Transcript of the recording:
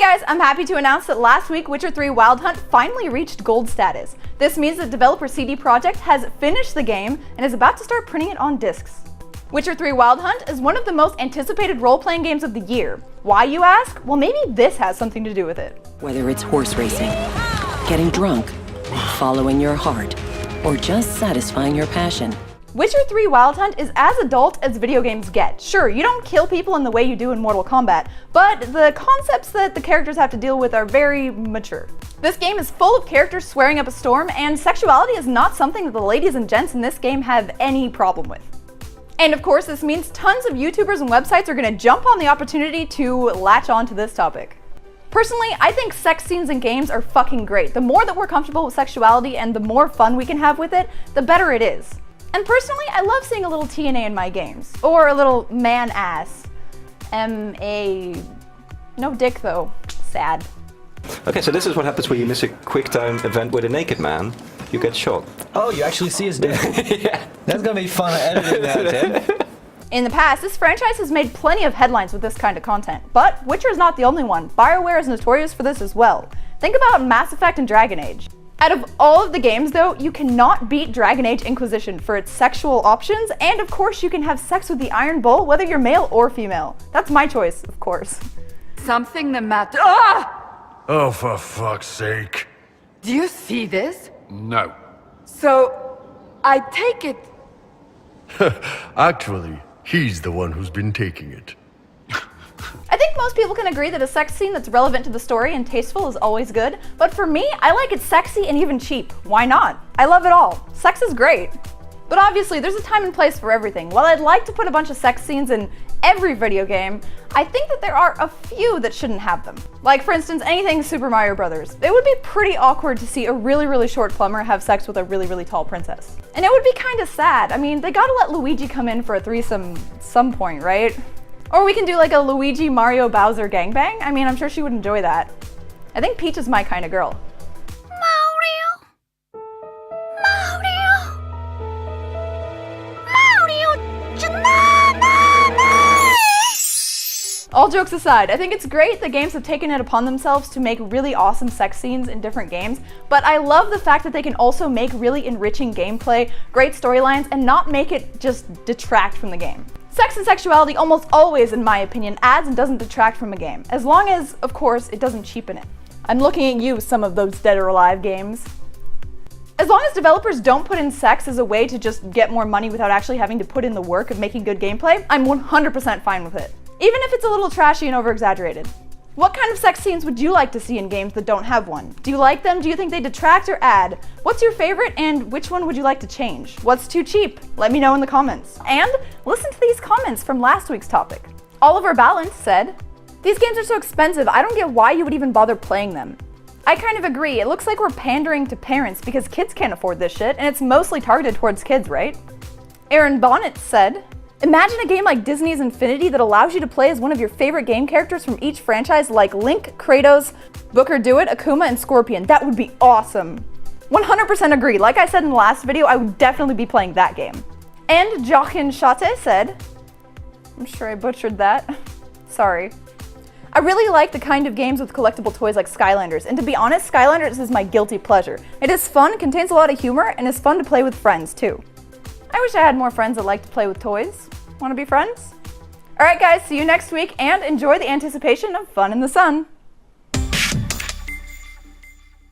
guys, I'm happy to announce that last week Witcher 3 Wild Hunt finally reached gold status. This means that developer CD Projekt has finished the game and is about to start printing it on discs. Witcher 3 Wild Hunt is one of the most anticipated role-playing games of the year. Why, you ask? Well, maybe this has something to do with it. Whether it's horse racing, getting drunk, following your heart, or just satisfying your passion. Witcher 3 Wild Hunt is as adult as video games get. Sure, you don't kill people in the way you do in Mortal Kombat, but the concepts that the characters have to deal with are very mature. This game is full of characters swearing up a storm, and sexuality is not something that the ladies and gents in this game have any problem with. And of course, this means tons of YouTubers and websites are gonna jump on the opportunity to latch on to this topic. Personally, I think sex scenes in games are fucking great. The more that we're comfortable with sexuality and the more fun we can have with it, the better it is. And personally, I love seeing a little TNA in my games. Or a little man ass. M-A... No dick though. Sad. Okay, so this is what happens when you miss a QuickTime event with a naked man. You get shot. Oh, you actually see his dick? Yeah. That's gonna be fun editing that, Tim. In the past, this franchise has made plenty of headlines with this kind of content. But Witcher is not the only one. BioWare is notorious for this as well. Think about Mass Effect and Dragon Age. Out of all of the games though, you cannot beat Dragon Age Inquisition for its sexual options, and of course you can have sex with the Iron Bull whether you're male or female. That's my choice, of course. Something the matter. Ah! Oh, for fuck's sake. Do you see this? No. So, I take it. Actually, he's the one who's been taking it. I think most people can agree that a sex scene that's relevant to the story and tasteful is always good, but for me, I like it sexy and even cheap. Why not? I love it all. Sex is great. But obviously, there's a time and place for everything. While I'd like to put a bunch of sex scenes in every video game, I think that there are a few that shouldn't have them. Like, for instance, anything Super Mario Brothers. It would be pretty awkward to see a really short plumber have sex with a really tall princess. And it would be kind of sad. I mean, they gotta let Luigi come in for a threesome at some point, right? Or we can do like a Luigi, Mario, Bowser gangbang. I mean, I'm sure she would enjoy that. I think Peach is my kind of girl. All jokes aside, I think it's great that games have taken it upon themselves to make really awesome sex scenes in different games, but I love the fact that they can also make really enriching gameplay, great storylines, and not make it just detract from the game. Sex and sexuality almost always, in my opinion, adds and doesn't detract from a game, as long as, of course, it doesn't cheapen it. I'm looking at you, some of those Dead or Alive games. As long as developers don't put in sex as a way to just get more money without actually having to put in the work of making good gameplay, I'm 100% fine with it. Even if it's a little trashy and over-exaggerated. What kind of sex scenes would you like to see in games that don't have one? Do you like them? Do you think they detract or add? What's your favorite and which one would you like to change? What's too cheap? Let me know in the comments. And listen to these comments from last week's topic. Oliver Balance said, "These games are so expensive, I don't get why you would even bother playing them." I kind of agree. It looks like we're pandering to parents because kids can't afford this shit, and it's mostly targeted towards kids, right? Aaron Bonnet said, "Imagine a game like Disney's Infinity that allows you to play as one of your favorite game characters from each franchise like Link, Kratos, Booker DeWitt, Akuma, and Scorpion. That would be awesome." 100% agree. Like I said in the last video, I would definitely be playing that game. And Jochen Schate said, I'm sure I butchered that. Sorry. "I really like the kind of games with collectible toys like Skylanders, and to be honest, Skylanders is my guilty pleasure. It is fun, contains a lot of humor, and is fun to play with friends too." I wish I had more friends that like to play with toys. Wanna be friends? Alright guys, see you next week and enjoy the anticipation of fun in the sun.